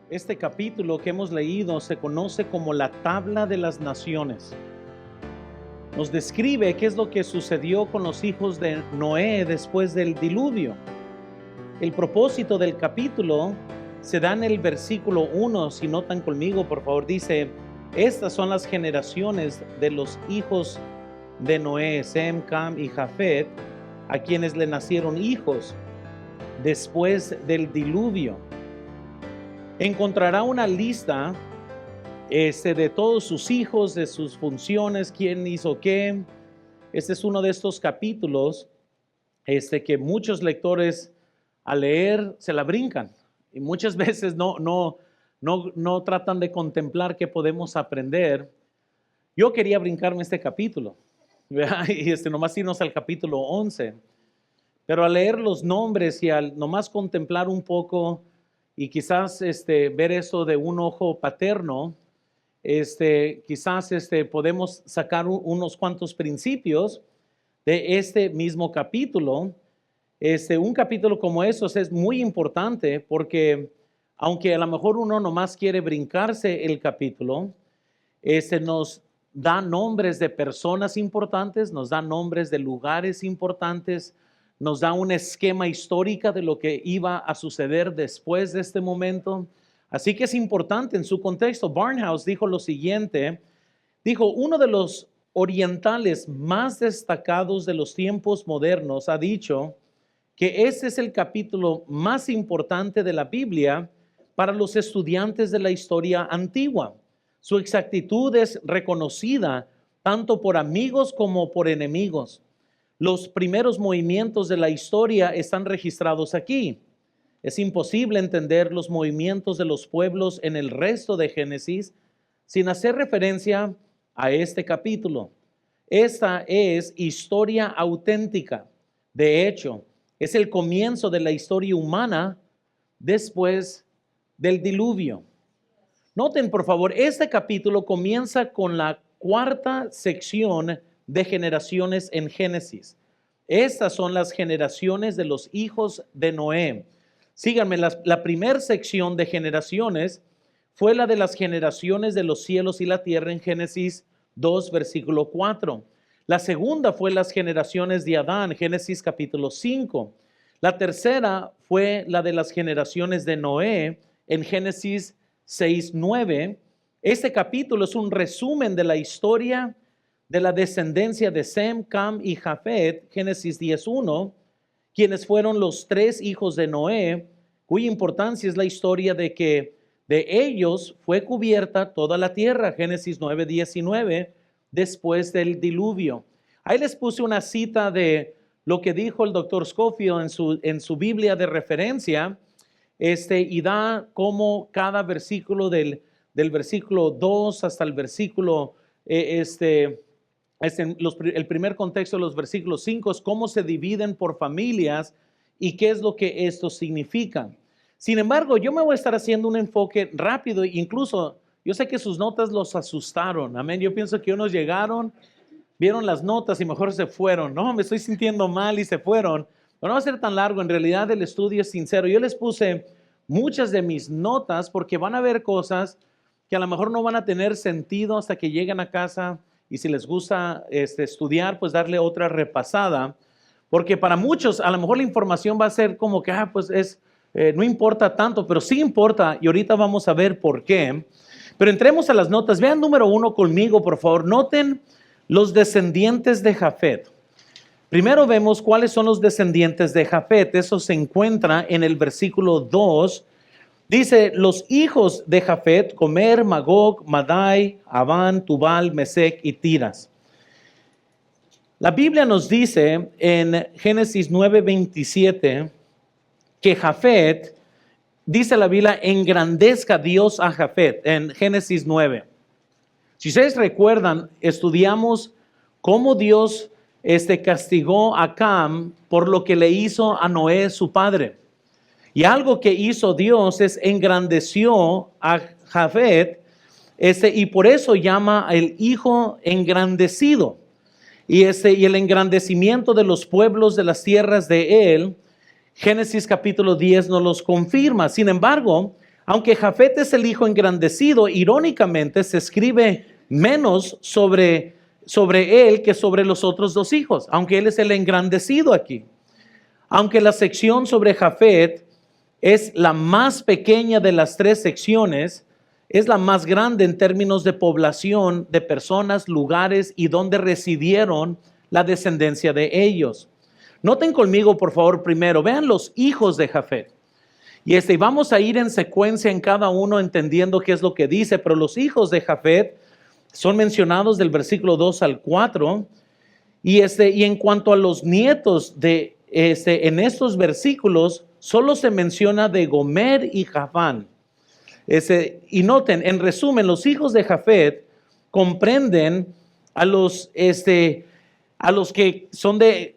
Este capítulo que hemos leído se conoce como la Tabla de las Naciones. Nos describe qué es lo que sucedió con los hijos de Noé después del diluvio. El propósito del capítulo se da en el versículo 1, si notan conmigo, por favor, dice: estas son las generaciones de los hijos de Noé, Sem, Cam y Jafet, a quienes le nacieron hijos después del diluvio. Encontrará una lista de todos sus hijos, de sus funciones, quién hizo qué. Este es uno de estos capítulos que muchos lectores al leer se la brincan y muchas veces no tratan de contemplar qué podemos aprender. Yo quería brincarme este capítulo, ¿verdad? Y nomás irnos al capítulo 11, pero al leer los nombres y al nomás contemplar un poco y quizás ver eso de un ojo paterno, quizás podemos sacar unos cuantos principios de este mismo capítulo. Un capítulo como esos es muy importante porque aunque a lo mejor uno nomás quiere brincarse el capítulo, nos da nombres de personas importantes, nos da nombres de lugares importantes, nos da un esquema histórico de lo que iba a suceder después de este momento. Así que es importante en su contexto. Barnhouse dijo lo siguiente, dijo: uno de los orientales más destacados de los tiempos modernos ha dicho que este es el capítulo más importante de la Biblia para los estudiantes de la historia antigua. Su exactitud es reconocida tanto por amigos como por enemigos. Los primeros movimientos de la historia están registrados aquí. Es imposible entender los movimientos de los pueblos en el resto de Génesis sin hacer referencia a este capítulo. Esta es historia auténtica. De hecho, es el comienzo de la historia humana después del diluvio. Noten, por favor, este capítulo comienza con la cuarta sección de generaciones en Génesis. Estas son las generaciones de los hijos de Noé. Síganme, la primera sección de generaciones fue la de las generaciones de los cielos y la tierra en Génesis 2, versículo 4. La segunda fue las generaciones de Adán, Génesis capítulo 5. La tercera fue la de las generaciones de Noé en Génesis 6, 9. Este capítulo es un resumen de la historia de la descendencia de Sem, Cam y Jafet, Génesis 10:1, quienes fueron los tres hijos de Noé, cuya importancia es la historia de que de ellos fue cubierta toda la tierra, Génesis 9:19, después del diluvio. Ahí les puse una cita de lo que dijo el doctor Scofield en su Biblia de referencia, y da como cada versículo del versículo 2 hasta el versículo el primer contexto de los versículos 5 es cómo se dividen por familias y qué es lo que esto significa. Sin embargo, yo me voy a estar haciendo un enfoque rápido, incluso yo sé que sus notas los asustaron, amén. Yo pienso que unos llegaron, vieron las notas y mejor se fueron. No, me estoy sintiendo mal y se fueron. Pero no va a ser tan largo, en realidad el estudio es sincero. Yo les puse muchas de mis notas porque van a ver cosas que a lo mejor no van a tener sentido hasta que lleguen a casa. Y si les gusta estudiar, pues darle otra repasada, porque para muchos a lo mejor la información va a ser como que, no importa tanto, pero sí importa, y ahorita vamos a ver por qué. Pero entremos a las notas. Vean número 1 conmigo, por favor. Noten los descendientes de Jafet. Primero vemos cuáles son los descendientes de Jafet. Eso se encuentra en el versículo 2. Dice: los hijos de Jafet, Gomer, Magog, Madai, Abán, Tubal, Mesec y Tiras. La Biblia nos dice en Génesis 9:27 que Jafet, dice la Biblia, engrandezca Dios a Jafet, en Génesis 9. Si ustedes recuerdan, estudiamos cómo Dios castigó a Cam por lo que le hizo a Noé, su padre. Y algo que hizo Dios es engrandeció a Jafet, y por eso llama el hijo engrandecido. Y el engrandecimiento de los pueblos de las tierras de él, Génesis capítulo 10 nos los confirma. Sin embargo, Aunque Jafet es el hijo engrandecido, irónicamente se escribe menos sobre él que sobre los otros dos hijos, aunque él es el engrandecido aquí. Aunque la sección sobre Jafet es la más pequeña de las tres secciones, es la más grande en términos de población, de personas, lugares y donde residieron la descendencia de ellos. Noten conmigo, por favor, primero, vean los hijos de Jafet. Y vamos a ir en secuencia en cada uno entendiendo qué es lo que dice, pero los hijos de Jafet son mencionados del versículo 2 al 4. Y en cuanto a los nietos en estos versículos, solo se menciona de Gomer y Javán. Y noten, en resumen, los hijos de Jafet comprenden a los que son de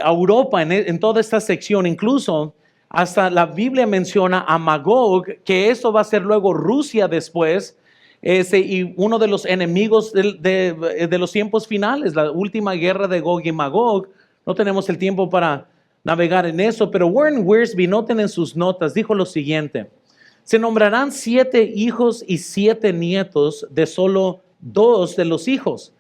Europa en toda esta sección, incluso hasta la Biblia menciona a Magog, que eso va a ser luego Rusia después, y uno de los enemigos de los tiempos finales, la última guerra de Gog y Magog. No tenemos el tiempo para navegar en eso, pero Warren Wiersbe, noten en sus notas, dijo lo siguiente: se nombrarán 7 hijos y 7 nietos de solo 2 de los hijos.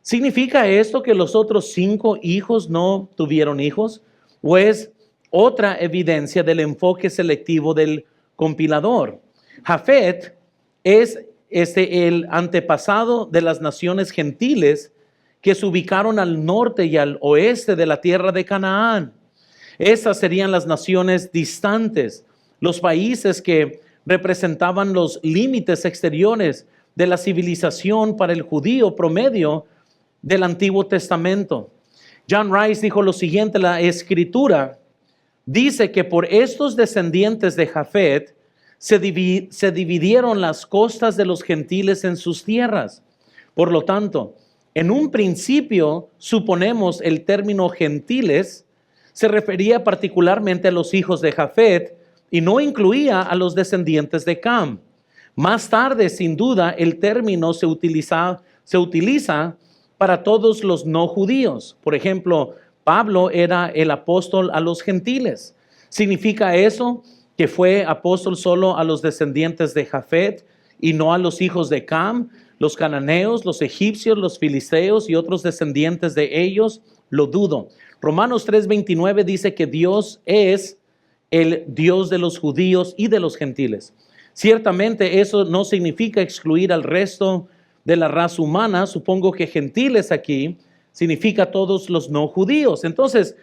¿Significa esto que los otros 5 hijos no tuvieron hijos? ¿O es otra evidencia del enfoque selectivo del compilador? Jafet es el antepasado de las naciones gentiles que se ubicaron al norte y al oeste de la tierra de Canaán. Esas serían las naciones distantes, los países que representaban los límites exteriores de la civilización para el judío promedio del Antiguo Testamento. John Rice dijo lo siguiente: la Escritura dice que por estos descendientes de Jafet se dividieron las costas de los gentiles en sus tierras. Por lo tanto, en un principio, suponemos el término gentiles se refería particularmente a los hijos de Jafet y no incluía a los descendientes de Cam. Más tarde, sin duda, el término se utiliza para todos los no judíos. Por ejemplo, Pablo era el apóstol a los gentiles. ¿Significa eso que fue apóstol solo a los descendientes de Jafet y no a los hijos de Cam, los cananeos, los egipcios, los filisteos y otros descendientes de ellos? Lo dudo. Romanos 3:29 dice que Dios es el Dios de los judíos y de los gentiles. Ciertamente eso no significa excluir al resto de la raza humana. Supongo que gentiles aquí significa todos los no judíos. Entonces,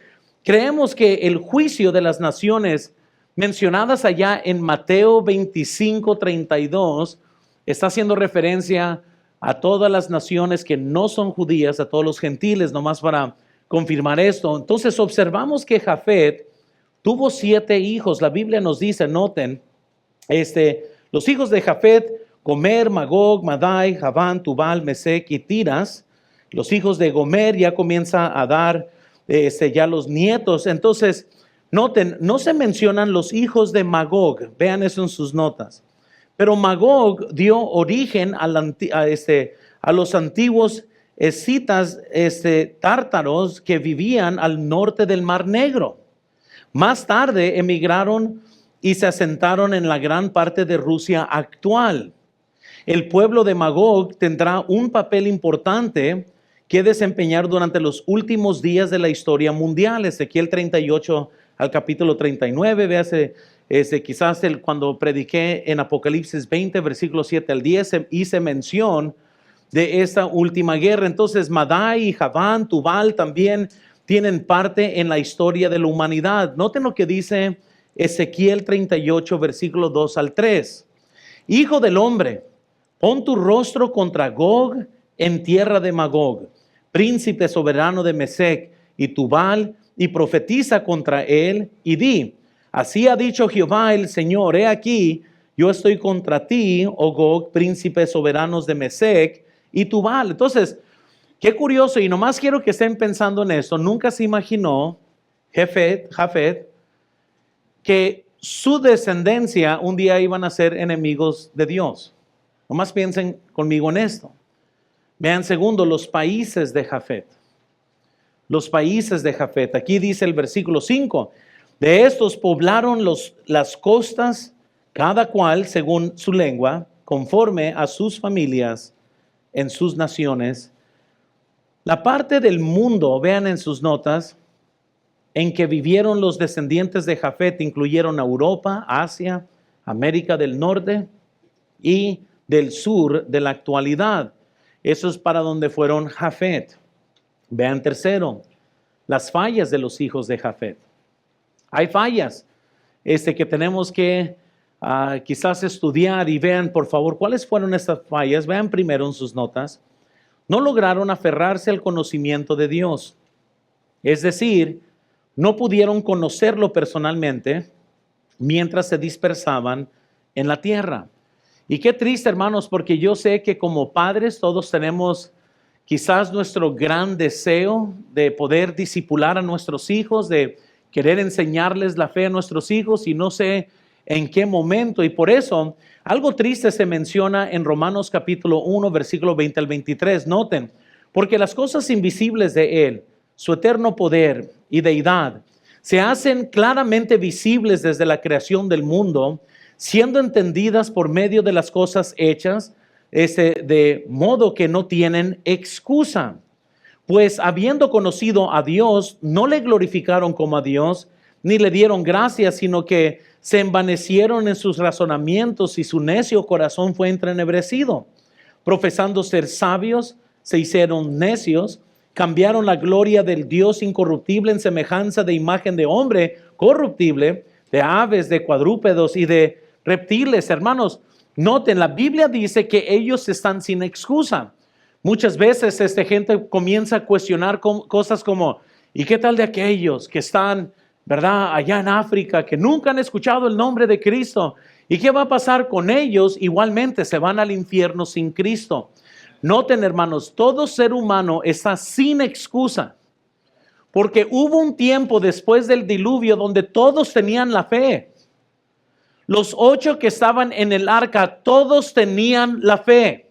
creemos que el juicio de las naciones mencionadas allá en Mateo 25:32 está haciendo referencia a todas las naciones que no son judías, a todos los gentiles, nomás para confirmar esto. Entonces observamos que Jafet tuvo 7 hijos. La Biblia nos dice, noten, los hijos de Jafet: Gomer, Magog, Madai, Javán, Tubal, Mesec y Tiras. Los hijos de Gomer ya comienza a dar ya los nietos. Entonces, noten, no se mencionan los hijos de Magog. Vean eso en sus notas. Pero Magog dio origen a los antiguos escitas tártaros que vivían al norte del Mar Negro. Más tarde emigraron y se asentaron en la gran parte de Rusia actual. El pueblo de Magog tendrá un papel importante que desempeñar durante los últimos días de la historia mundial. Ezequiel 38 al capítulo 39, véase, quizás cuando prediqué en Apocalipsis 20, versículos 7 al 10, hice mención de esta última guerra. Entonces, Madai, Javán, Tubal también tienen parte en la historia de la humanidad. Noten lo que dice Ezequiel 38, versículos 2 al 3. Hijo del hombre, pon tu rostro contra Gog en tierra de Magog, príncipe soberano de Mesec y Tubal, y profetiza contra él y di: así ha dicho Jehová el Señor, he aquí, yo estoy contra ti, oh Gog, príncipe soberanos de Mesec y Tubal. Entonces, qué curioso, y nomás quiero que estén pensando en esto. Nunca se imaginó Jafet que su descendencia un día iban a ser enemigos de Dios. Nomás piensen conmigo en esto. Vean segundo, los países de Jafet. Los países de Jafet. Aquí dice el versículo 5. De estos poblaron las costas cada cual según su lengua, conforme a sus familias, en sus naciones. La parte del mundo, vean en sus notas, en que vivieron los descendientes de Jafet, incluyeron a Europa, Asia, América del Norte y del sur de la actualidad. Eso es para donde fueron Jafet. Vean tercero, las fallas de los hijos de Jafet. Hay fallas que tenemos que quizás estudiar, y vean por favor cuáles fueron estas fallas. Vean primero en sus notas. No lograron aferrarse al conocimiento de Dios. Es decir, no pudieron conocerlo personalmente mientras se dispersaban en la tierra. Y qué triste, hermanos, porque yo sé que como padres todos tenemos quizás nuestro gran deseo de poder discipular a nuestros hijos, de querer enseñarles la fe a nuestros hijos, y no sé en qué momento. Y por eso algo triste se menciona en Romanos capítulo 1, versículo 20 al 23. Noten, porque las cosas invisibles de Él, su eterno poder y deidad, se hacen claramente visibles desde la creación del mundo, siendo entendidas por medio de las cosas hechas, de modo que no tienen excusa. Pues habiendo conocido a Dios, no le glorificaron como a Dios, ni le dieron gracias, sino que se envanecieron en sus razonamientos y su necio corazón fue entrenebrecido. Profesando ser sabios, se hicieron necios, cambiaron la gloria del Dios incorruptible en semejanza de imagen de hombre corruptible, de aves, de cuadrúpedos y de reptiles. Hermanos, noten, la Biblia dice que ellos están sin excusa. Muchas veces esta gente comienza a cuestionar cosas como, ¿y qué tal de aquellos que están, verdad, allá en África, que nunca han escuchado el nombre de Cristo? ¿Y qué va a pasar con ellos? Igualmente se van al infierno sin Cristo. Noten, hermanos, todo ser humano está sin excusa, porque hubo un tiempo después del diluvio donde todos tenían la fe. Los 8 que estaban en el arca, todos tenían la fe.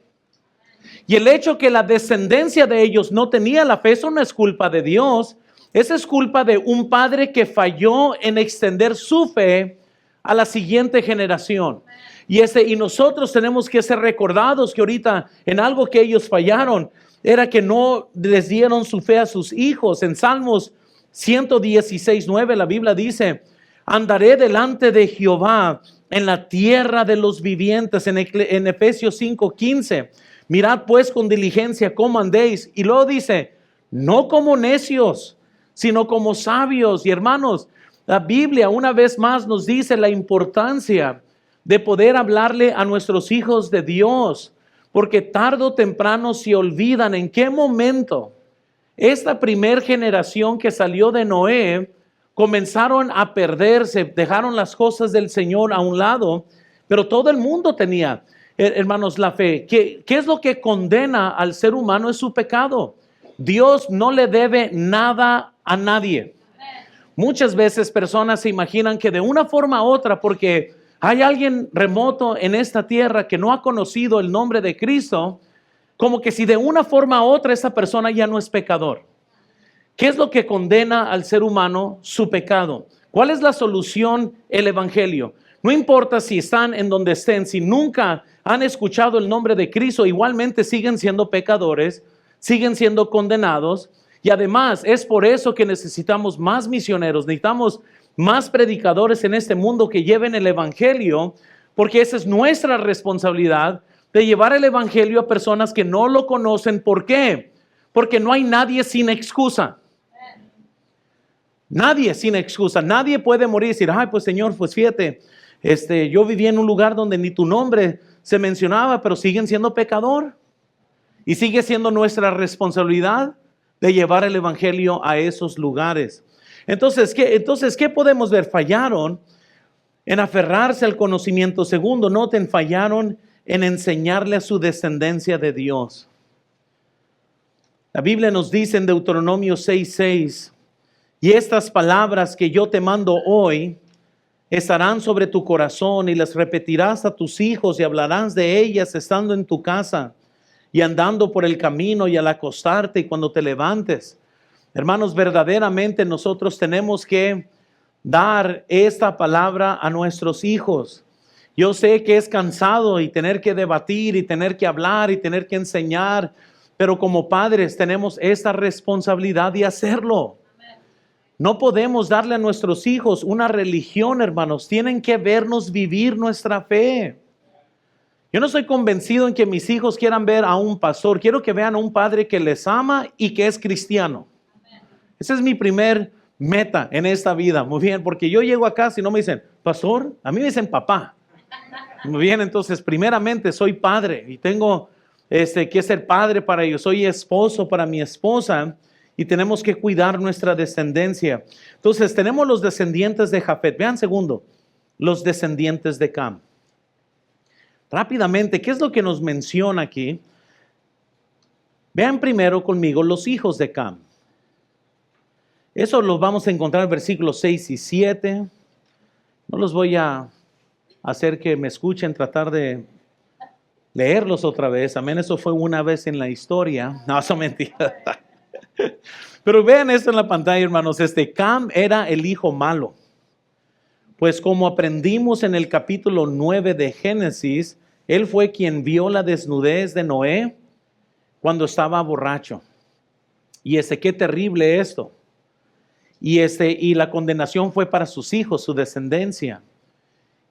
Y el hecho que la descendencia de ellos no tenía la fe, eso no es culpa de Dios. Esa es culpa de un padre que falló en extender su fe a la siguiente generación. Y nosotros tenemos que ser recordados que ahorita en algo que ellos fallaron era que no les dieron su fe a sus hijos. En Salmos 116:9 la Biblia dice, andaré delante de Jehová en la tierra de los vivientes. En Efesios 5:15, mirad pues con diligencia cómo andéis. Y luego dice, no como necios, sino como sabios. Y hermanos, la Biblia una vez más nos dice la importancia de poder hablarle a nuestros hijos de Dios, porque tarde o temprano se olvidan en qué momento esta primer generación que salió de Noé comenzaron a perderse, dejaron las cosas del Señor a un lado, pero todo el mundo tenía, hermanos, la fe. ¿Qué es lo que condena al ser humano? Es su pecado. Dios no le debe nada a nadie. Muchas veces personas se imaginan que de una forma u otra, porque hay alguien remoto en esta tierra que no ha conocido el nombre de Cristo, como que si de una forma u otra esa persona ya no es pecador. ¿Qué es lo que condena al ser humano? Su pecado. ¿Cuál es la solución? El evangelio. No importa si están en donde estén, si nunca han escuchado el nombre de Cristo, igualmente siguen siendo pecadores, siguen siendo condenados. Y además es por eso que necesitamos más misioneros, necesitamos más predicadores en este mundo que lleven el evangelio, porque esa es nuestra responsabilidad, de llevar el evangelio a personas que no lo conocen. ¿Por qué? Porque no hay nadie sin excusa. Nadie sin excusa. Nadie puede morir y decir, ay, pues Señor, pues fíjate, yo viví en un lugar donde ni tu nombre se mencionaba, pero siguen siendo pecador. Y sigue siendo nuestra responsabilidad de llevar el evangelio a esos lugares. Entonces, ¿qué podemos ver? Fallaron en aferrarse al conocimiento. Segundo, noten, fallaron en enseñarle a su descendencia de Dios. La Biblia nos dice en Deuteronomio 6:6, y estas palabras que yo te mando hoy estarán sobre tu corazón y las repetirás a tus hijos y hablarás de ellas estando en tu casa y andando por el camino y al acostarte y cuando te levantes. Hermanos, verdaderamente nosotros tenemos que dar esta palabra a nuestros hijos. Yo sé que es cansado y tener que debatir y tener que hablar y tener que enseñar, pero como padres tenemos esta responsabilidad de hacerlo. No podemos darle a nuestros hijos una religión, hermanos. Tienen que vernos vivir nuestra fe. Yo no estoy convencido en que mis hijos quieran ver a un pastor. Quiero que vean a un padre que les ama y que es cristiano. Esa es mi primer meta en esta vida. Muy bien, porque yo llego acá si no me dicen, pastor, a mí me dicen papá. Muy bien, entonces primeramente soy padre y tengo que ser padre para ellos. Soy esposo para mi esposa. Y tenemos que cuidar nuestra descendencia. Entonces, tenemos los descendientes de Jafet. Vean segundo, los descendientes de Cam. Rápidamente, ¿qué es lo que nos menciona aquí? Vean primero conmigo los hijos de Cam. Eso lo vamos a encontrar en versículos 6 y 7. No los voy a hacer que me escuchen, tratar de leerlos otra vez. Amén, eso fue una vez en la historia. No, eso es mentira. Pero vean esto en la pantalla, hermanos. Cam era el hijo malo. Pues como aprendimos en el capítulo 9 de Génesis, él fue quien vio la desnudez de Noé cuando estaba borracho. Y qué terrible esto. Y la condenación fue para sus hijos, su descendencia.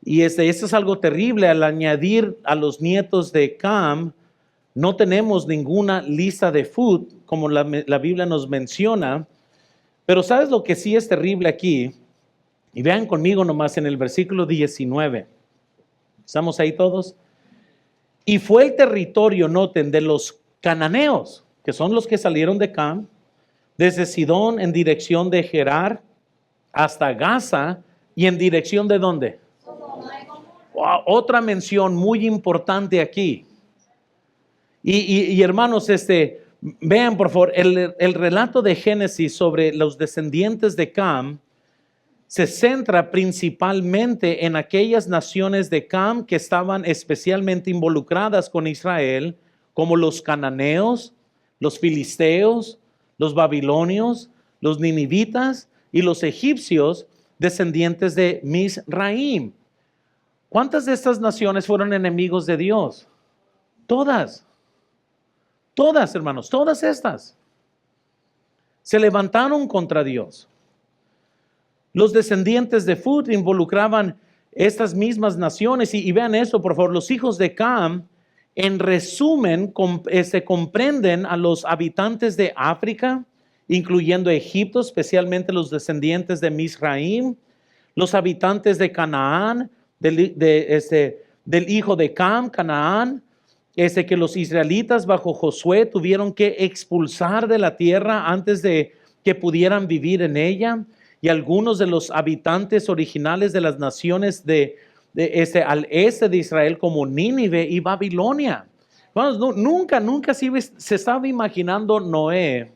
Y esto es algo terrible. Al añadir a los nietos de Cam, no tenemos ninguna lista de food, como la Biblia nos menciona. Pero ¿sabes lo que sí es terrible aquí? Y vean conmigo nomás en el versículo 19. ¿Estamos ahí todos? Y fue el territorio, noten, de los cananeos, que son los que salieron de Cam, desde Sidón en dirección de Gerar hasta Gaza, y en dirección de ¿dónde? Wow, otra mención muy importante aquí. Y hermanos, vean por favor, el relato de Génesis sobre los descendientes de Cam se centra principalmente en aquellas naciones de Cam que estaban especialmente involucradas con Israel, como los cananeos, los filisteos, los babilonios, los ninivitas y los egipcios, descendientes de Misraim. ¿Cuántas de estas naciones fueron enemigos de Dios? Todas. Todas, hermanos, todas estas se levantaron contra Dios. Los descendientes de Fut involucraban estas mismas naciones y vean eso, por favor. Los hijos de Cam, en resumen, comprenden a los habitantes de África, incluyendo Egipto, especialmente los descendientes de Misraim, los habitantes de Canaán, del hijo de Cam, Canaán, que los israelitas bajo Josué tuvieron que expulsar de la tierra antes de que pudieran vivir en ella, y algunos de los habitantes originales de las naciones al este de Israel, como Nínive y Babilonia. Bueno, nunca se estaba imaginando Noé,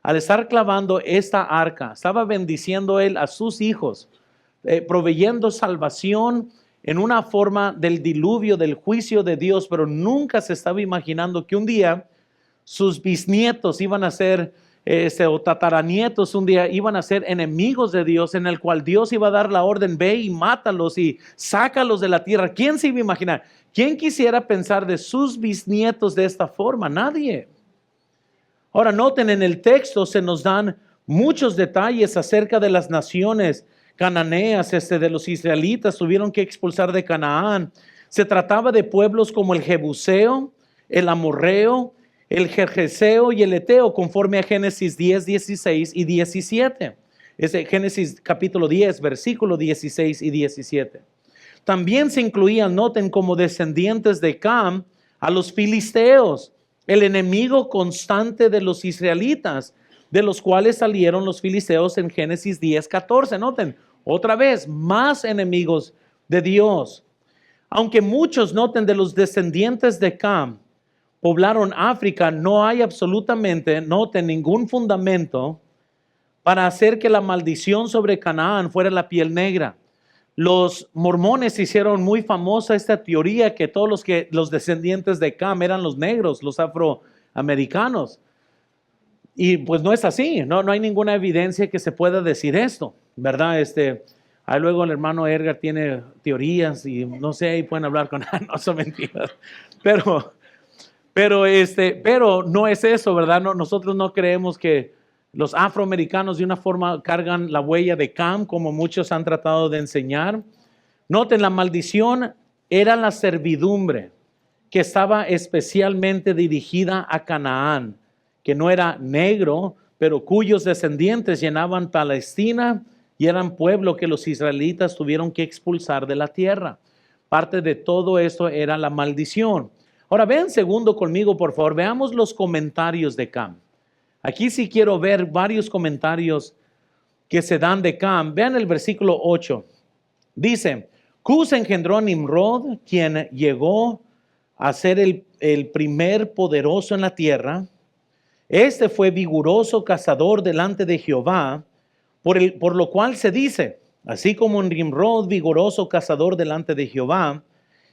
al estar clavando esta arca, estaba bendiciendo él a sus hijos, proveyendo salvación en una forma del diluvio, del juicio de Dios, pero nunca se estaba imaginando que un día sus bisnietos iban a ser, o tataranietos un día iban a ser enemigos de Dios, en el cual Dios iba a dar la orden, ve y mátalos y sácalos de la tierra. ¿Quién se iba a imaginar? ¿Quién quisiera pensar de sus bisnietos de esta forma? Nadie. Ahora noten, en el texto se nos dan muchos detalles acerca de las naciones cananeas, de los israelitas, tuvieron que expulsar de Canaán. Se trataba de pueblos como el Jebuseo, el Amorreo, el Gergeseo y el Eteo, conforme a Génesis 10, 16 y 17. Es Génesis capítulo 10, versículo 16 y 17. También se incluían, noten, como descendientes de Cam, a los filisteos, el enemigo constante de los israelitas, de los cuales salieron los filisteos en Génesis 10, 14. Noten, otra vez, más enemigos de Dios. Aunque muchos, noten, de los descendientes de Cam poblaron África, no hay absolutamente, noten, ningún fundamento para hacer que la maldición sobre Canaán fuera la piel negra. Los mormones hicieron muy famosa esta teoría que todos los descendientes de Cam eran los negros, los afroamericanos. Y pues no es así, no hay ninguna evidencia que se pueda decir esto, ¿verdad? Ahí luego el hermano Edgar tiene teorías y no sé, ahí pueden hablar con él, no son mentiras. Pero no es eso, ¿verdad? No, nosotros no creemos que los afroamericanos de una forma cargan la huella de Cam, como muchos han tratado de enseñar. Noten, la maldición era la servidumbre que estaba especialmente dirigida a Canaán, que no era negro, pero cuyos descendientes llenaban Palestina y eran pueblo que los israelitas tuvieron que expulsar de la tierra. Parte de todo esto era la maldición. Ahora vean segundo conmigo, por favor, veamos los comentarios de Cam. Aquí sí quiero ver varios comentarios que se dan de Cam. Vean el versículo 8. Dice, Cus engendró a Nimrod, quien llegó a ser el primer poderoso en la tierra. Este fue vigoroso cazador delante de Jehová, por lo cual se dice, así como Nimrod, vigoroso cazador delante de Jehová,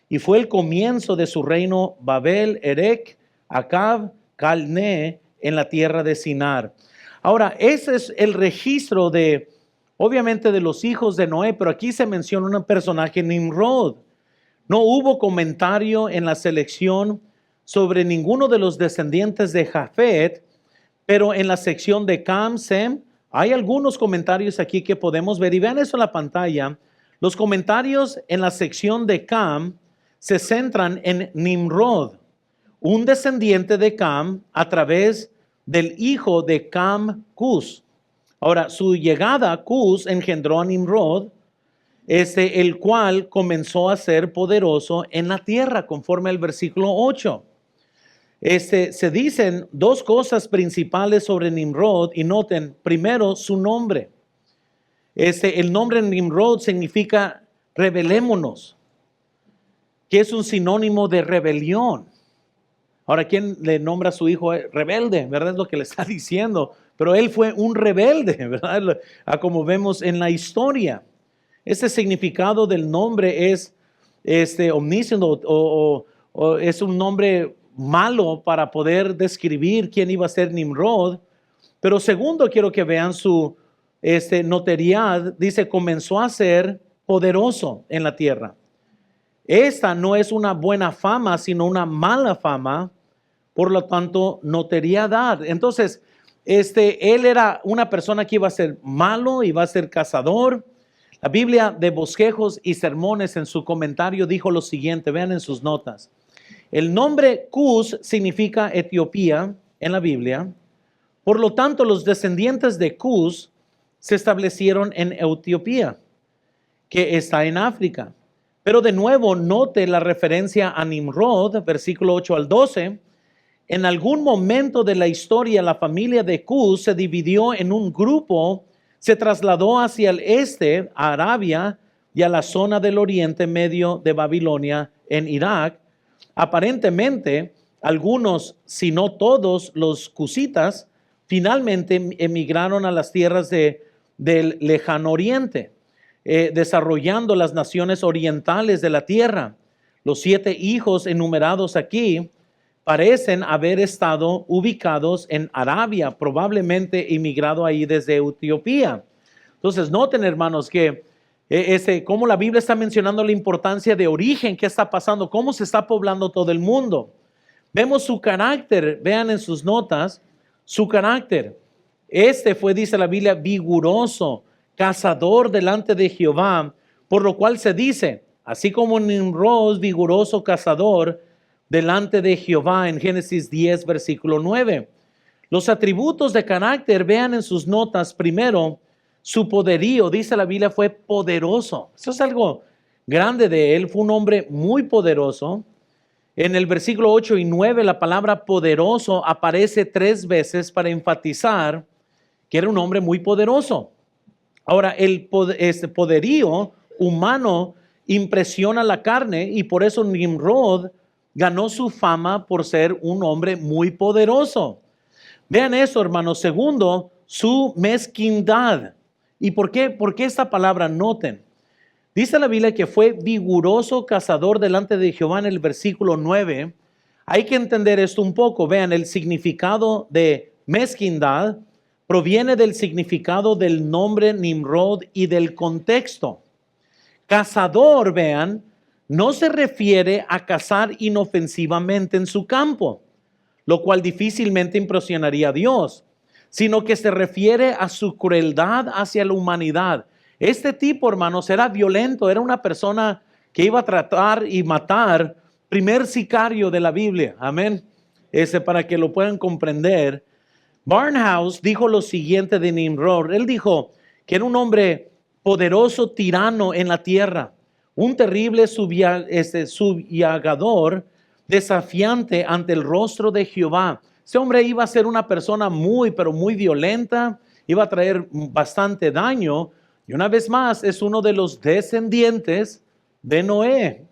y fue el comienzo de su reino Babel, Erech, Acab, Calné, en la tierra de Sinar. Ahora, ese es el registro obviamente de los hijos de Noé, pero aquí se menciona un personaje, Nimrod. No hubo comentario en la selección sobre ninguno de los descendientes de Jafet, pero en la sección de Cam, Sem, hay algunos comentarios aquí que podemos ver. Y vean eso en la pantalla. Los comentarios en la sección de Cam se centran en Nimrod, un descendiente de Cam a través del hijo de Cam, Cus. Ahora, su llegada, Cus engendró a Nimrod, el cual comenzó a ser poderoso en la tierra, conforme al versículo 8. Se dicen dos cosas principales sobre Nimrod, y noten, primero, su nombre. El nombre Nimrod significa rebelémonos, que es un sinónimo de rebelión. Ahora, ¿quién le nombra a su hijo rebelde? ¿Verdad? Es lo que le está diciendo. Pero él fue un rebelde, ¿verdad? Como vemos en la historia. Este significado del nombre es omniscient o es un nombre malo para poder describir quién iba a ser Nimrod. Pero segundo, quiero que vean su notoriedad. Dice, comenzó a ser poderoso en la tierra. Esta no es una buena fama, sino una mala fama. Por lo tanto, notoriedad. Entonces, él era una persona que iba a ser malo, iba a ser cazador. La Biblia de Bosquejos y Sermones en su comentario dijo lo siguiente, vean en sus notas. El nombre Cus significa Etiopía en la Biblia. Por lo tanto, los descendientes de Cus se establecieron en Etiopía, que está en África. Pero de nuevo, note la referencia a Nimrod, versículo 8 al 12. En algún momento de la historia, la familia de Cus se dividió en un grupo, se trasladó hacia el este, a Arabia y a la zona del Oriente Medio de Babilonia en Irak. Aparentemente, algunos, si no todos, los cusitas, finalmente emigraron a las tierras del lejano oriente, desarrollando las naciones orientales de la tierra. Los 7 hijos enumerados aquí parecen haber estado ubicados en Arabia, probablemente emigrado ahí desde Etiopía. Entonces, noten, hermanos, que cómo la Biblia está mencionando la importancia de origen, qué está pasando, cómo se está poblando todo el mundo. Vemos su carácter, vean en sus notas, su carácter. Fue, dice la Biblia, vigoroso, cazador delante de Jehová, por lo cual se dice, así como Nimrod, vigoroso cazador delante de Jehová, en Génesis 10, versículo 9. Los atributos de carácter, vean en sus notas, primero, su poderío, dice la Biblia, fue poderoso. Eso es algo grande de él, fue un hombre muy poderoso. En el versículo 8 y 9, la palabra poderoso aparece 3 veces para enfatizar que era un hombre muy poderoso. Ahora, este poderío humano impresiona la carne y por eso Nimrod ganó su fama por ser un hombre muy poderoso. Vean eso, hermanos. Segundo, su mezquindad. ¿Y por qué esta palabra? Noten. Dice la Biblia que fue vigoroso cazador delante de Jehová en el versículo 9. Hay que entender esto un poco. Vean el significado de mezquindad. proviene del significado del nombre Nimrod y del contexto. Cazador, vean, no se refiere a cazar inofensivamente en su campo, lo cual difícilmente impresionaría a Dios, sino que se refiere a su crueldad hacia la humanidad. Este tipo, hermanos, era violento, era una persona que iba a tratar y matar, primer sicario de la Biblia, amén, para que lo puedan comprender. Barnhouse dijo lo siguiente de Nimrod. Él dijo que era un hombre poderoso, tirano en la tierra, un terrible subyagador, desafiante ante el rostro de Jehová. Ese hombre iba a ser una persona muy, pero muy violenta, iba a traer bastante daño, y una vez más es uno de los descendientes de Noé.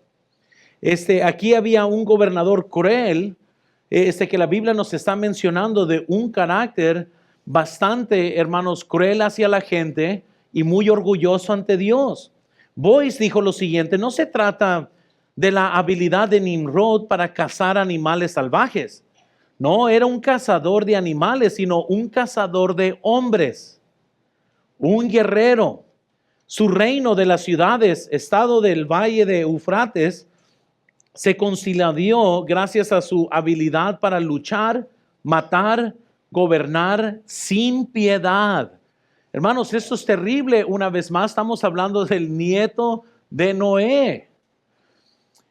Aquí había un gobernador cruel, que la Biblia nos está mencionando, de un carácter bastante, hermanos, cruel hacia la gente y muy orgulloso ante Dios. Boyce dijo lo siguiente: no se trata de la habilidad de Nimrod para cazar animales salvajes. No era un cazador de animales, sino un cazador de hombres, un guerrero. Su reino de las ciudades, estado del valle de Eufrates, se consolidó gracias a su habilidad para luchar, matar, gobernar sin piedad. Hermanos, esto es terrible. Una vez más, estamos hablando del nieto de Noé.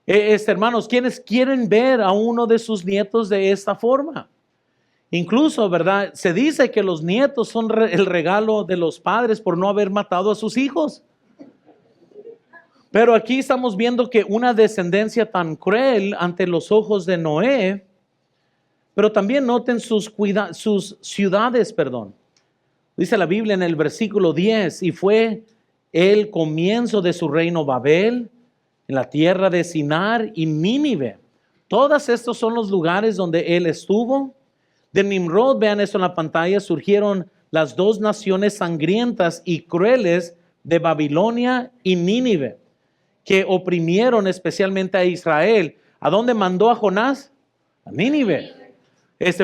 Hermanos, ¿quiénes quieren ver a uno de sus nietos de esta forma? Incluso, ¿verdad? Se dice que los nietos son el regalo de los padres por no haber matado a sus hijos. Pero aquí estamos viendo que una descendencia tan cruel ante los ojos de Noé, pero también noten sus ciudades, Dice la Biblia en el versículo 10, y fue el comienzo de su reino Babel, en la tierra de Sinar y Nínive. Todos estos son los lugares donde él estuvo. De Nimrod, vean esto en la pantalla, surgieron las dos naciones sangrientas y crueles de Babilonia y Nínive, que oprimieron especialmente a Israel. ¿A dónde mandó a Jonás? A Nínive.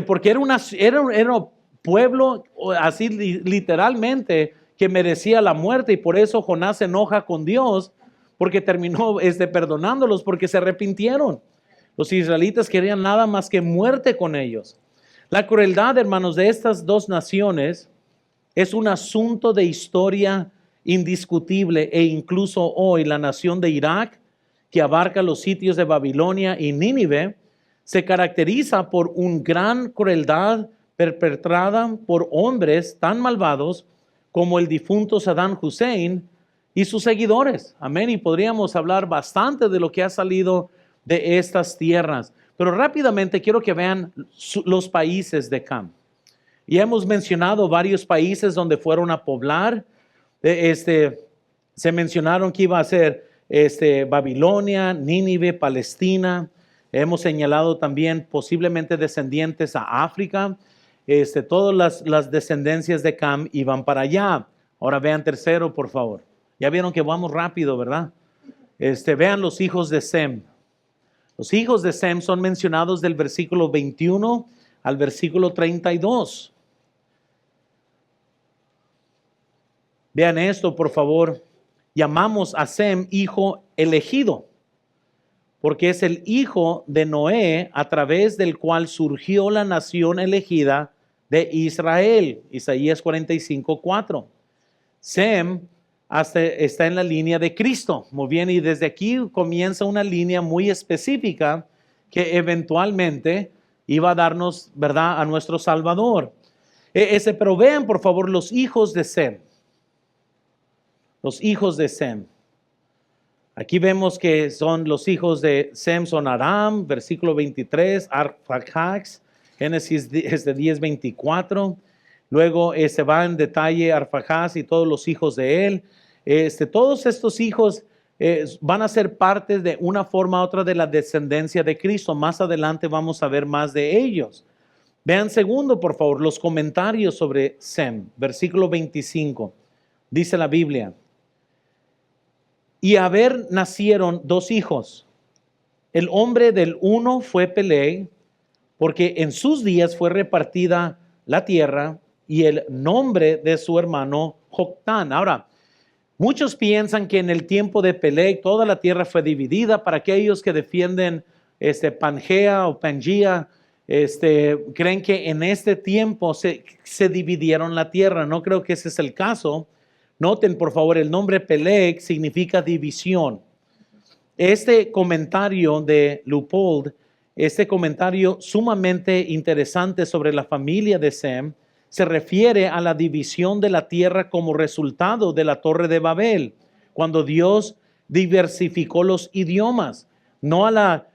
Porque era un pueblo así literalmente que merecía la muerte, y por eso Jonás se enoja con Dios, porque terminó perdonándolos porque se arrepintieron. Los israelitas querían nada más que muerte con ellos. La crueldad, hermanos, de estas dos naciones es un asunto de historia indiscutible, e incluso hoy la nación de Irak, que abarca los sitios de Babilonia y Nínive, se caracteriza por una gran crueldad perpetrada por hombres tan malvados como el difunto Saddam Hussein y sus seguidores. Amén. Y podríamos hablar bastante de lo que ha salido de estas tierras. Pero rápidamente quiero que vean los países de Cam. Y hemos mencionado varios países donde fueron a poblar. Se mencionaron que iba a ser Babilonia, Nínive, Palestina. Hemos señalado también posiblemente descendientes a África. Todas las descendencias de Cam iban para allá. Ahora vean tercero, por favor. Ya vieron que vamos rápido, ¿verdad? Vean los hijos de Sem. Los hijos de Sem son mencionados del versículo 21 al versículo 32. Vean esto, por favor. Llamamos a Sem hijo elegido, porque es el hijo de Noé, a través del cual surgió la nación elegida de Israel. Isaías 45:4. Sem está en la línea de Cristo. Muy bien, y desde aquí comienza una línea muy específica que eventualmente iba a darnos, ¿verdad?, a nuestro Salvador. Pero vean, por favor, los hijos de Sem. Los hijos de Sem. Aquí vemos que son los hijos de Sem, son Aram, versículo 23, Arphaxad, Génesis 10:24. Luego se va en detalle Arphaxad y todos los hijos de él. Todos estos hijos van a ser parte de una forma u otra de la descendencia de Cristo. Más adelante vamos a ver más de ellos. Vean segundo, por favor, los comentarios sobre Sem. Versículo 25. Dice la Biblia: y Aber nacieron dos hijos. El hombre del uno fue Peleg, porque en sus días fue repartida la tierra, y el nombre de su hermano Joctán. Ahora, muchos piensan que en el tiempo de Peleg toda la tierra fue dividida. Para aquellos que defienden Pangea o Pangea, creen que en este tiempo se dividieron la tierra. No creo que ese es el caso. Noten por favor, el nombre Peleg significa división. Este comentario de Leupold, este comentario sumamente interesante sobre la familia de Sem, se refiere a la división de la tierra como resultado de la Torre de Babel, cuando Dios diversificó los idiomas, no a la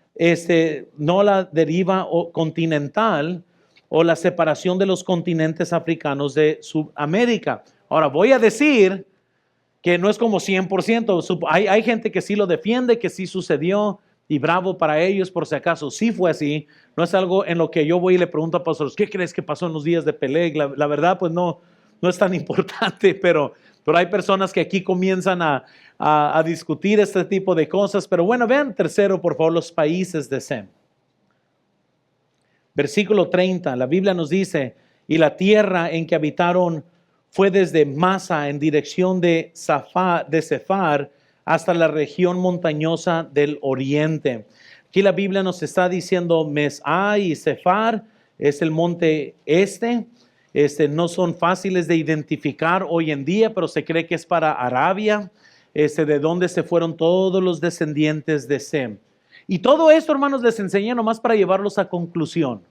deriva continental o la separación de los continentes africanos de Sudamérica. Ahora voy a decir que no es como 100%, hay gente que sí lo defiende, que sí sucedió, y bravo para ellos por si acaso sí fue así. No es algo en lo que yo voy y le pregunto a pastores, ¿qué crees que pasó en los días de Peleg? La verdad pues no es tan importante, pero hay personas que aquí comienzan a discutir este tipo de cosas. Pero bueno, vean tercero por favor los países de Sem. Versículo 30, la Biblia nos dice, y la tierra en que habitaron fue desde Masa en dirección de Sefar hasta la región montañosa del oriente. Aquí la Biblia nos está diciendo Mesá y Sefar es el monte este. No son fáciles de identificar hoy en día, pero se cree que es para Arabia, de donde se fueron todos los descendientes de Sem. Y todo esto, hermanos, les enseñé nomás para llevarlos a conclusión.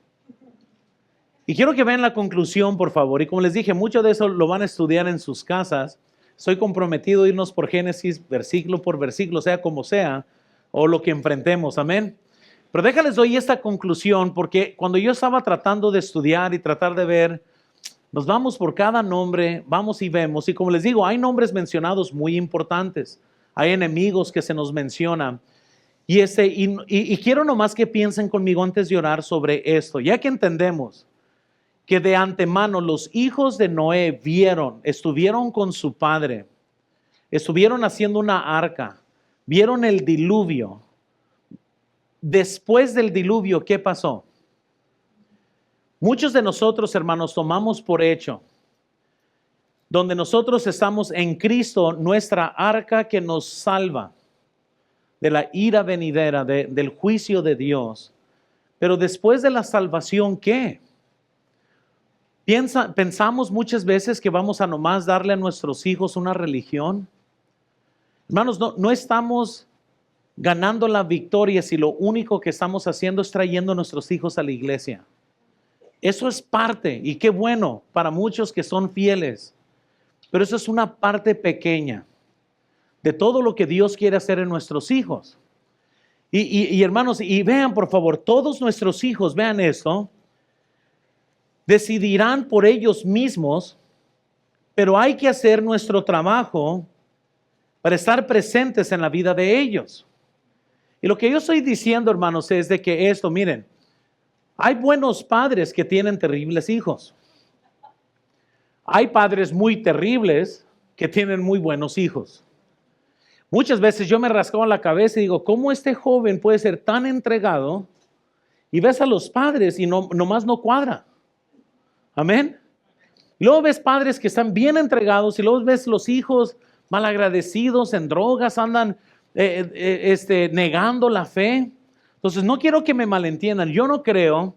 Y quiero que vean la conclusión, por favor. Y como les dije, mucho de eso lo van a estudiar en sus casas. Estoy comprometido a irnos por Génesis, versículo por versículo, sea como sea, o lo que enfrentemos. Amén. Pero déjales doy esta conclusión, porque cuando yo estaba tratando de estudiar y tratar de ver, nos vamos por cada nombre, vamos y vemos. Y como les digo, hay nombres mencionados muy importantes. Hay enemigos que se nos mencionan. Y quiero nomás que piensen conmigo antes de orar sobre esto. Ya que entendemos que de antemano los hijos de Noé estuvieron con su padre, estuvieron haciendo una arca, vieron el diluvio. Después del diluvio, ¿qué pasó? Muchos de nosotros, hermanos, tomamos por hecho, donde nosotros estamos en Cristo, nuestra arca que nos salva de la ira venidera, del juicio de Dios. Pero después de la salvación, ¿qué? Pensamos muchas veces que vamos a nomás darle a nuestros hijos una religión. Hermanos, no estamos ganando la victoria si lo único que estamos haciendo es trayendo a nuestros hijos a la iglesia. Eso es parte, y qué bueno para muchos que son fieles, pero eso es una parte pequeña de todo lo que Dios quiere hacer en nuestros hijos. Y hermanos, y vean por favor, todos nuestros hijos, vean esto, decidirán por ellos mismos, pero hay que hacer nuestro trabajo para estar presentes en la vida de ellos. Y lo que yo estoy diciendo, hermanos, es de que esto, miren, hay buenos padres que tienen terribles hijos. Hay padres muy terribles que tienen muy buenos hijos. Muchas veces yo me rascaba la cabeza y digo, ¿cómo este joven puede ser tan entregado? Y ves a los padres y nomás no cuadra. Amén. Luego ves padres que están bien entregados y luego ves los hijos malagradecidos en drogas, andan negando la fe. Entonces no quiero que me malentiendan. Yo no creo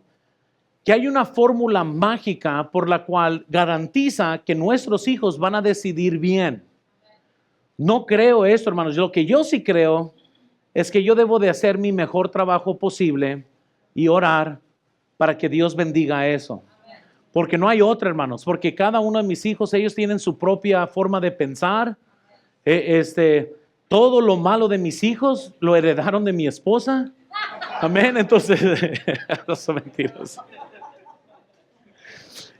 que hay una fórmula mágica por la cual garantiza que nuestros hijos van a decidir bien. No creo esto, hermanos. Lo que yo sí creo es que yo debo de hacer mi mejor trabajo posible y orar para que Dios bendiga eso. Porque no hay otra, hermanos, porque cada uno de mis hijos, ellos tienen su propia forma de pensar. Todo lo malo de mis hijos lo heredaron de mi esposa. Amén. Entonces, no son mentiras.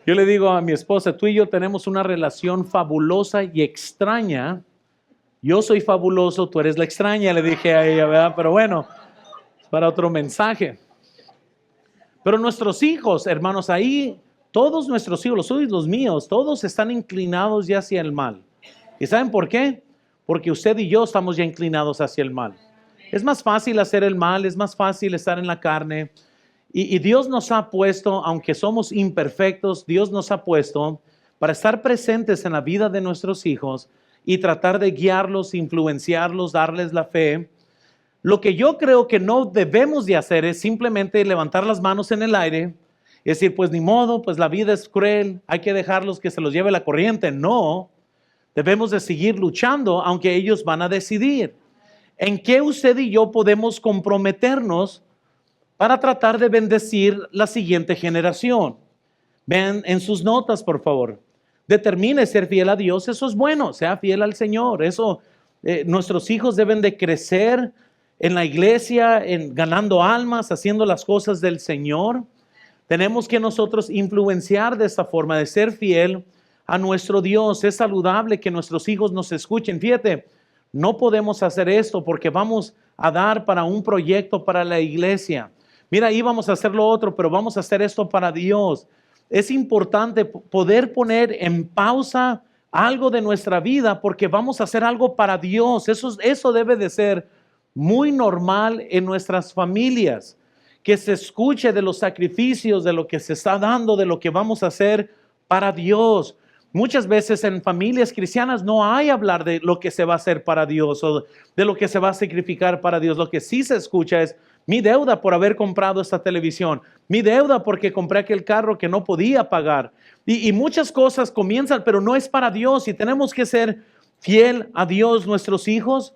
Yo le digo a mi esposa, tú y yo tenemos una relación fabulosa y extraña. Yo soy fabuloso, tú eres la extraña, le dije a ella, ¿verdad? Pero bueno, es para otro mensaje. Pero nuestros hijos, hermanos, ahí, todos nuestros hijos, los suyos y los míos, todos están inclinados ya hacia el mal. ¿Y saben por qué? Porque usted y yo estamos ya inclinados hacia el mal. Es más fácil hacer el mal, es más fácil estar en la carne. Y Dios nos ha puesto, aunque somos imperfectos, Dios nos ha puesto para estar presentes en la vida de nuestros hijos y tratar de guiarlos, influenciarlos, darles la fe. Lo que yo creo que no debemos de hacer es simplemente levantar las manos en el aire y decir, pues ni modo, pues la vida es cruel, hay que dejarlos que se los lleve la corriente. No, debemos de seguir luchando, aunque ellos van a decidir. ¿En qué usted y yo podemos comprometernos para tratar de bendecir la siguiente generación? Vean en sus notas, por favor. Determine ser fiel a Dios, eso es bueno, sea fiel al Señor. Eso, nuestros hijos deben de crecer en la iglesia, ganando almas, haciendo las cosas del Señor. Tenemos que nosotros influenciar de esta forma, de ser fiel a nuestro Dios. Es saludable que nuestros hijos nos escuchen. Fíjate, no podemos hacer esto porque vamos a dar para un proyecto para la iglesia. Mira, ahí vamos a hacer lo otro, pero vamos a hacer esto para Dios. Es importante poder poner en pausa algo de nuestra vida porque vamos a hacer algo para Dios. Eso debe de ser muy normal en nuestras familias, que se escuche de los sacrificios, de lo que se está dando, de lo que vamos a hacer para Dios. Muchas veces en familias cristianas no hay hablar de lo que se va a hacer para Dios o de lo que se va a sacrificar para Dios. Lo que sí se escucha es mi deuda por haber comprado esta televisión, mi deuda porque compré aquel carro que no podía pagar. Y muchas cosas comienzan, pero no es para Dios, y tenemos que ser fiel a Dios. Nuestros hijos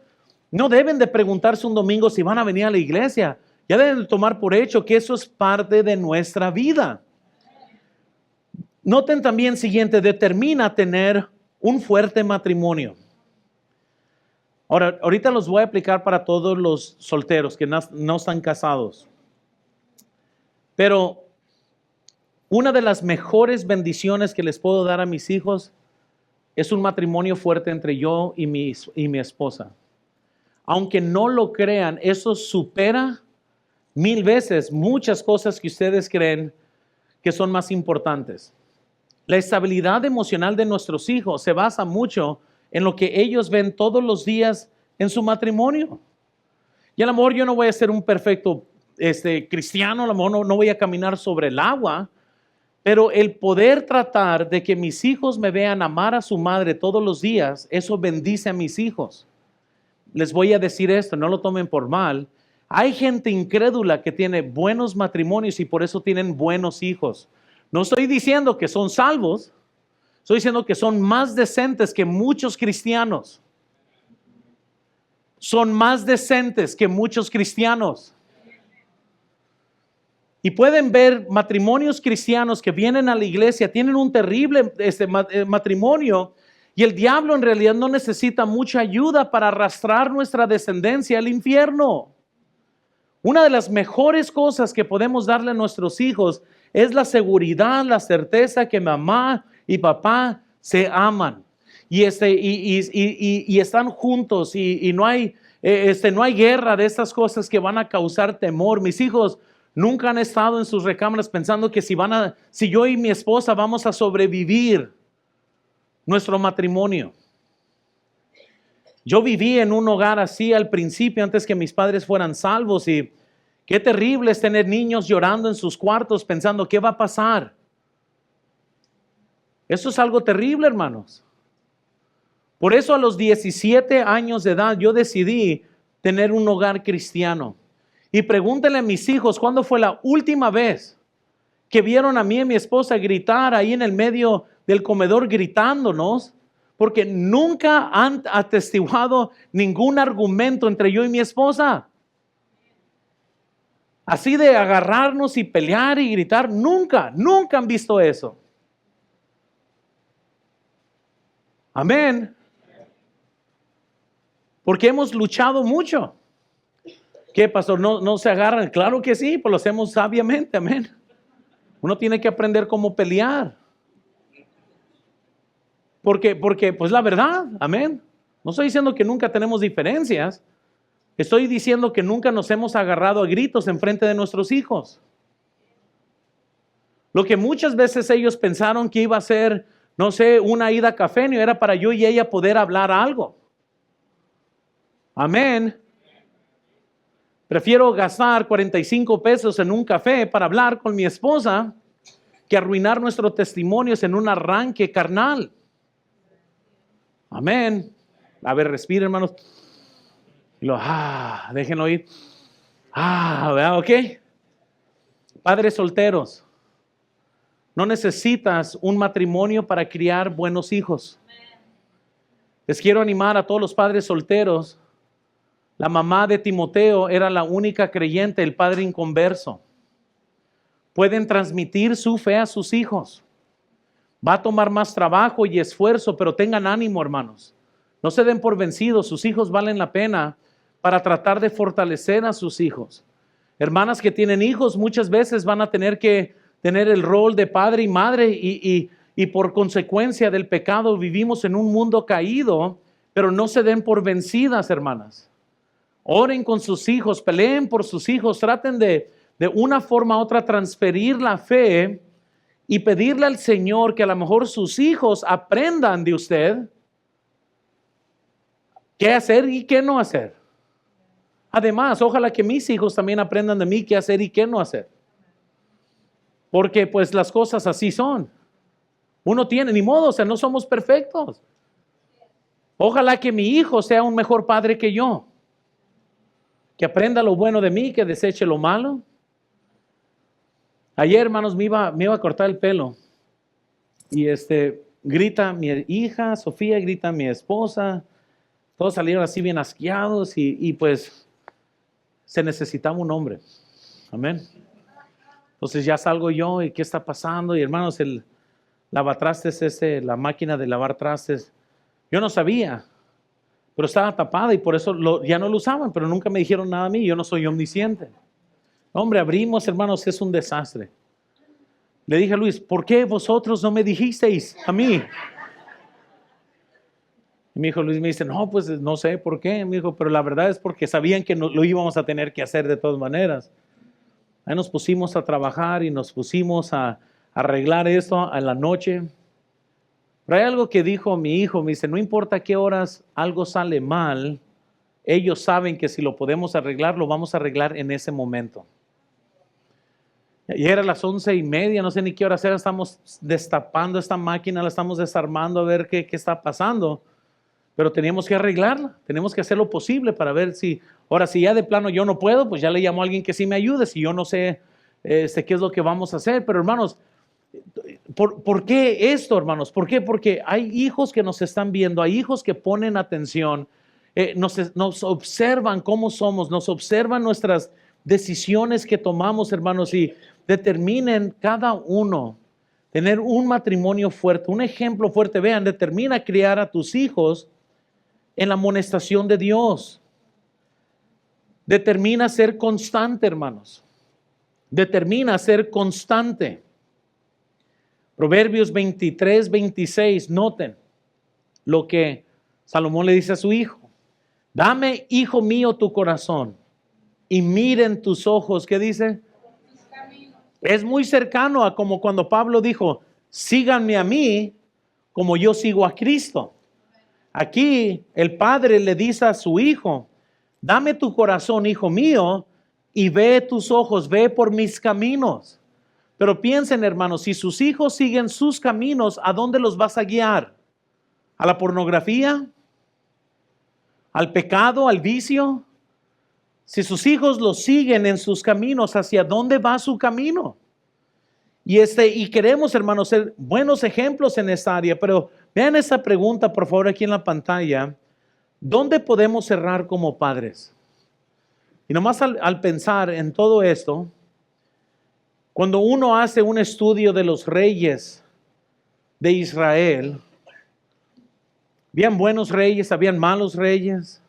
no deben de preguntarse un domingo si van a venir a la iglesia. Ya deben de tomar por hecho que eso es parte de nuestra vida. Noten también siguiente, determina tener un fuerte matrimonio. Ahora, ahorita los voy a aplicar para todos los solteros que no están casados. Pero una de las mejores bendiciones que les puedo dar a mis hijos es un matrimonio fuerte entre yo y mi esposa. Aunque no lo crean, eso supera 1000 veces muchas cosas que ustedes creen que son más importantes. La estabilidad emocional de nuestros hijos se basa mucho en lo que ellos ven todos los días en su matrimonio. Y a lo mejor yo no voy a ser un perfecto cristiano, a lo mejor no voy a caminar sobre el agua, pero el poder tratar de que mis hijos me vean amar a su madre todos los días, eso bendice a mis hijos. Les voy a decir esto, no lo tomen por mal. Hay gente incrédula que tiene buenos matrimonios y por eso tienen buenos hijos. No estoy diciendo que son salvos, estoy diciendo que son más decentes que muchos cristianos. Son más decentes que muchos cristianos. Y pueden ver matrimonios cristianos que vienen a la iglesia, tienen un terrible matrimonio, y el diablo en realidad no necesita mucha ayuda para arrastrar nuestra descendencia al infierno. Una de las mejores cosas que podemos darle a nuestros hijos es la seguridad, la certeza que mamá y papá se aman y están juntos y no hay guerra de estas cosas que van a causar temor. Mis hijos nunca han estado en sus recámaras pensando que si yo y mi esposa vamos a sobrevivir nuestro matrimonio. Yo viví en un hogar así al principio, antes que mis padres fueran salvos, y qué terrible es tener niños llorando en sus cuartos pensando qué va a pasar. Eso es algo terrible, hermanos. Por eso a los 17 años de edad yo decidí tener un hogar cristiano. Y pregúntenle a mis hijos, ¿cuándo fue la última vez que vieron a mí y mi esposa gritar ahí en el medio del comedor gritándonos? Porque nunca han atestiguado ningún argumento entre yo y mi esposa. Así de agarrarnos y pelear y gritar, nunca han visto eso. Amén. Porque hemos luchado mucho. ¿Qué, pastor? ¿No se agarran? Claro que sí, pues lo hacemos sabiamente, amén. Uno tiene que aprender cómo pelear. Porque pues la verdad, amén. No estoy diciendo que nunca tenemos diferencias. Estoy diciendo que nunca nos hemos agarrado a gritos en frente de nuestros hijos. Lo que muchas veces ellos pensaron que iba a ser, no sé, una ida a café, no era para yo y ella poder hablar algo. Amén. Prefiero gastar 45 pesos en un café para hablar con mi esposa que arruinar nuestro testimonio en un arranque carnal. Amén. A ver, respiren, hermanos. Y déjenlo ir. ¿Verdad? ¿Ok? Padres solteros, no necesitas un matrimonio para criar buenos hijos. Les quiero animar a todos los padres solteros. La mamá de Timoteo era la única creyente, el padre inconverso. Pueden transmitir su fe a sus hijos. Va a tomar más trabajo y esfuerzo, pero tengan ánimo, hermanos. No se den por vencidos, sus hijos valen la pena para tratar de fortalecer a sus hijos. Hermanas que tienen hijos muchas veces van a tener que tener el rol de padre y madre y por consecuencia del pecado vivimos en un mundo caído, pero no se den por vencidas, hermanas. Oren con sus hijos, peleen por sus hijos, traten de una forma u otra transferir la fe y pedirle al Señor que a lo mejor sus hijos aprendan de usted qué hacer y qué no hacer. Además, ojalá que mis hijos también aprendan de mí qué hacer y qué no hacer. Porque pues las cosas así son. Uno tiene, ni modo, no somos perfectos. Ojalá que mi hijo sea un mejor padre que yo. Que aprenda lo bueno de mí, que deseche lo malo. Ayer, hermanos, me iba a cortar el pelo. Y grita mi hija, Sofía, grita mi esposa. Todos salieron así bien asqueados y pues se necesitaba un hombre. Amén. Entonces ya salgo yo y ¿qué está pasando? Y hermanos, el lavatrastes la máquina de lavar trastes, yo no sabía, pero estaba tapada y por eso ya no lo usaban, pero nunca me dijeron nada a mí, yo no soy omnisciente. Hombre, abrimos, hermanos, es un desastre. Le dije a Luis, ¿por qué vosotros no me dijisteis a mí? Y mi hijo Luis me dice, no, pues no sé por qué, mi hijo, pero la verdad es porque sabían que lo íbamos a tener que hacer de todas maneras. Ahí nos pusimos a trabajar y nos pusimos a arreglar esto a la noche. Pero hay algo que dijo mi hijo, me dice, no importa qué horas algo sale mal, ellos saben que si lo podemos arreglar, lo vamos a arreglar en ese momento. Y era las 11:30, no sé ni qué hora era, estamos destapando esta máquina, la estamos desarmando a ver qué está pasando. Pero teníamos que arreglarla, tenemos que hacer lo posible para ver si ya de plano yo no puedo, pues ya le llamo a alguien que sí me ayude, si yo no sé qué es lo que vamos a hacer. Pero hermanos, ¿por qué esto, hermanos? ¿Por qué? Porque hay hijos que nos están viendo, hay hijos que ponen atención, nos observan cómo somos, nos observan nuestras decisiones que tomamos, hermanos, y determinen cada uno tener un matrimonio fuerte, un ejemplo fuerte. Vean, determina criar a tus hijos en la amonestación de Dios. Determina ser constante, hermanos. Determina ser constante. Proverbios 23:26, noten lo que Salomón le dice a su hijo. Dame, hijo mío, tu corazón y miren tus ojos. ¿Qué dice? Es muy cercano a como cuando Pablo dijo, síganme a mí como yo sigo a Cristo. Aquí el padre le dice a su hijo, dame tu corazón, hijo mío, y ve tus ojos, ve por mis caminos. Pero piensen, hermanos, si sus hijos siguen sus caminos, ¿a dónde los vas a guiar? ¿A la pornografía? ¿Al pecado? ¿Al vicio? Si sus hijos los siguen en sus caminos, ¿hacia dónde va su camino? Y queremos, hermanos, ser buenos ejemplos en esta área, pero vean esta pregunta, por favor, aquí en la pantalla. ¿Dónde podemos errar como padres? Y nomás al pensar en todo esto, cuando uno hace un estudio de los reyes de Israel, habían buenos reyes, habían malos reyes.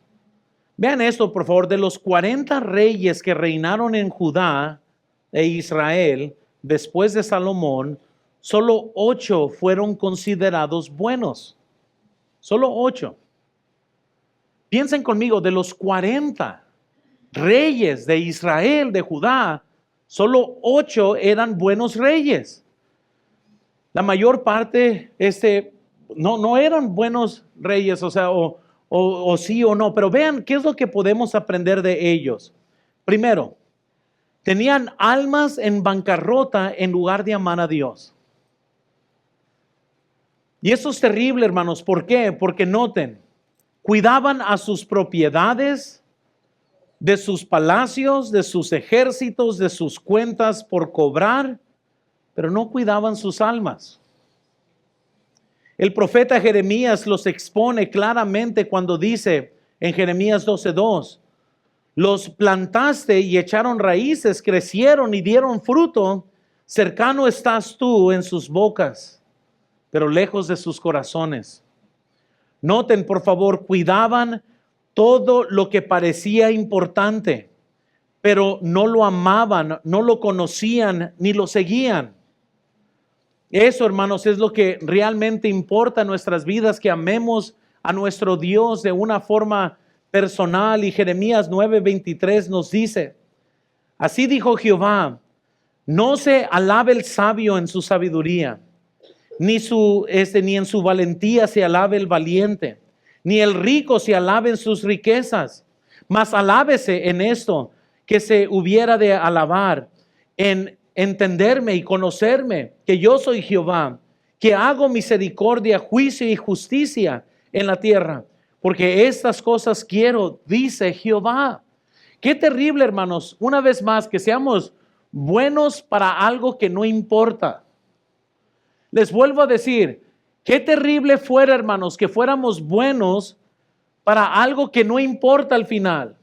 Vean esto, por favor, de los 40 reyes que reinaron en Judá e Israel, después de Salomón, solo 8 fueron considerados buenos. Solo 8. Piensen conmigo, de los 40 reyes de Israel, de Judá, solo 8 eran buenos reyes. La mayor parte no eran buenos reyes, o sí o no. Pero vean qué es lo que podemos aprender de ellos. Primero, Tenían almas en bancarrota en lugar de amar a Dios. Y eso es terrible, hermanos. ¿Por qué? Porque noten, cuidaban a sus propiedades, de sus palacios, de sus ejércitos, de sus cuentas por cobrar, pero no cuidaban sus almas. El profeta Jeremías los expone claramente cuando dice en Jeremías 12:2, los plantaste y echaron raíces, crecieron y dieron fruto, cercano estás tú en sus bocas, pero lejos de sus corazones. Noten, por favor, cuidaban todo lo que parecía importante, pero no lo amaban, no lo conocían, ni lo seguían. Eso, hermanos, es lo que realmente importa en nuestras vidas, que amemos a nuestro Dios de una forma personal. Y Jeremías 9:23 nos dice, así dijo Jehová, no se alabe el sabio en su sabiduría, ni en su valentía se alabe el valiente, ni el rico se alabe en sus riquezas, mas alábese en esto que se hubiera de alabar, en entenderme y conocerme, que yo soy Jehová, que hago misericordia, juicio y justicia en la tierra, porque estas cosas quiero, dice Jehová. Qué terrible, hermanos, una vez más, que seamos buenos para algo que no importa. Les vuelvo a decir, qué terrible fuera, hermanos, que fuéramos buenos para algo que no importa al final.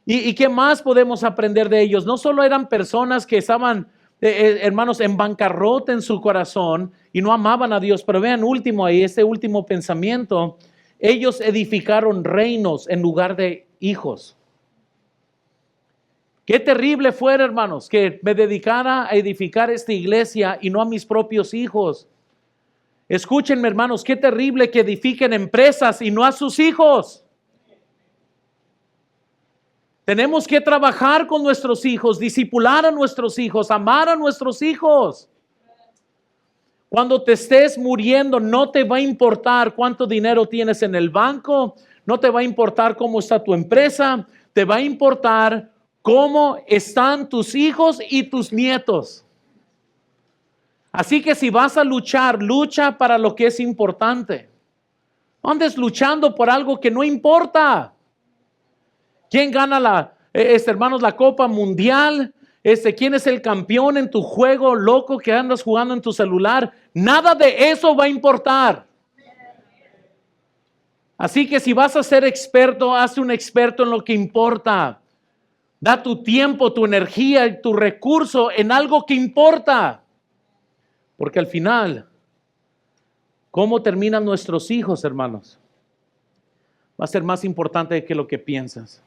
¿Y qué más podemos aprender de ellos? No solo eran personas que estaban, hermanos, en bancarrota en su corazón y no amaban a Dios, pero vean último ahí, este último pensamiento, ellos edificaron reinos en lugar de hijos. Qué terrible fuera, hermanos, que me dedicara a edificar esta iglesia y no a mis propios hijos. Escúchenme, hermanos, qué terrible que edifiquen empresas y no a sus hijos. Tenemos que trabajar con nuestros hijos, discipular a nuestros hijos, amar a nuestros hijos. Cuando te estés muriendo, no te va a importar cuánto dinero tienes en el banco, no te va a importar cómo está tu empresa, te va a importar cómo están tus hijos y tus nietos. Así que si vas a luchar, lucha para lo que es importante. No andes luchando por algo que no importa. ¿Quién gana hermanos, la Copa Mundial? ¿Quién es el campeón en tu juego loco que andas jugando en tu celular? Nada de eso va a importar. Así que si vas a ser experto, hazte un experto en lo que importa. Da tu tiempo, tu energía y tu recurso en algo que importa. Porque al final, ¿cómo terminan nuestros hijos, hermanos? Va a ser más importante que lo que piensas.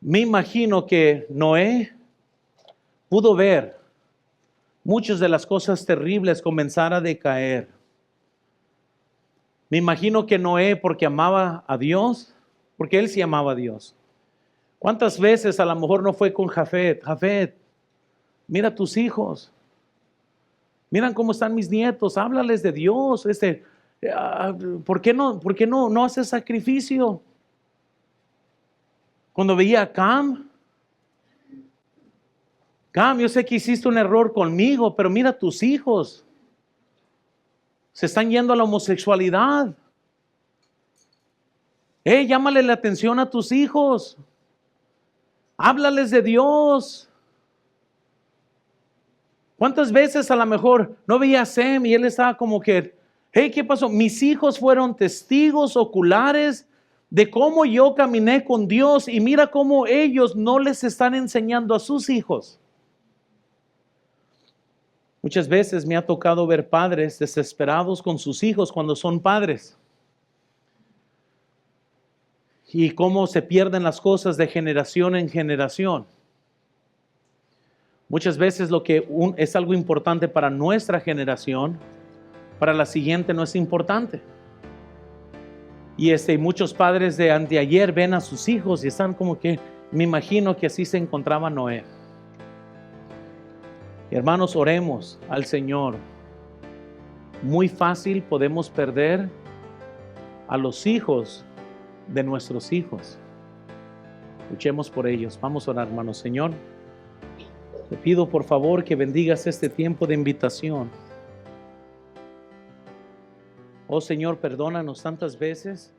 Me imagino que Noé pudo ver muchas de las cosas terribles comenzar a decaer. Me imagino que Noé, porque amaba a Dios, porque él sí amaba a Dios. ¿Cuántas veces a lo mejor no fue con Jafet? Jafet, mira tus hijos. Miran cómo están mis nietos. Háblales de Dios. ¿Por qué no haces sacrificio? Cuando veía a Cam, yo sé que hiciste un error conmigo, pero mira tus hijos. Se están yendo a la homosexualidad. Llámale la atención a tus hijos. Háblales de Dios. ¿Cuántas veces a lo mejor no veía a Sem y él estaba como que, ¿qué pasó? Mis hijos fueron testigos oculares de cómo yo caminé con Dios y mira cómo ellos no les están enseñando a sus hijos. Muchas veces me ha tocado ver padres desesperados con sus hijos cuando son padres. Y cómo se pierden las cosas de generación en generación. Muchas veces lo que es algo importante para nuestra generación, para la siguiente no es importante. Y muchos padres de anteayer ven a sus hijos y están como que, me imagino que así se encontraba Noé. Hermanos, oremos al Señor. Muy fácil podemos perder a los hijos de nuestros hijos. Luchemos por ellos. Vamos a orar, hermanos. Señor, Te pido por favor que bendigas este tiempo de invitación. Oh Señor, perdónanos tantas veces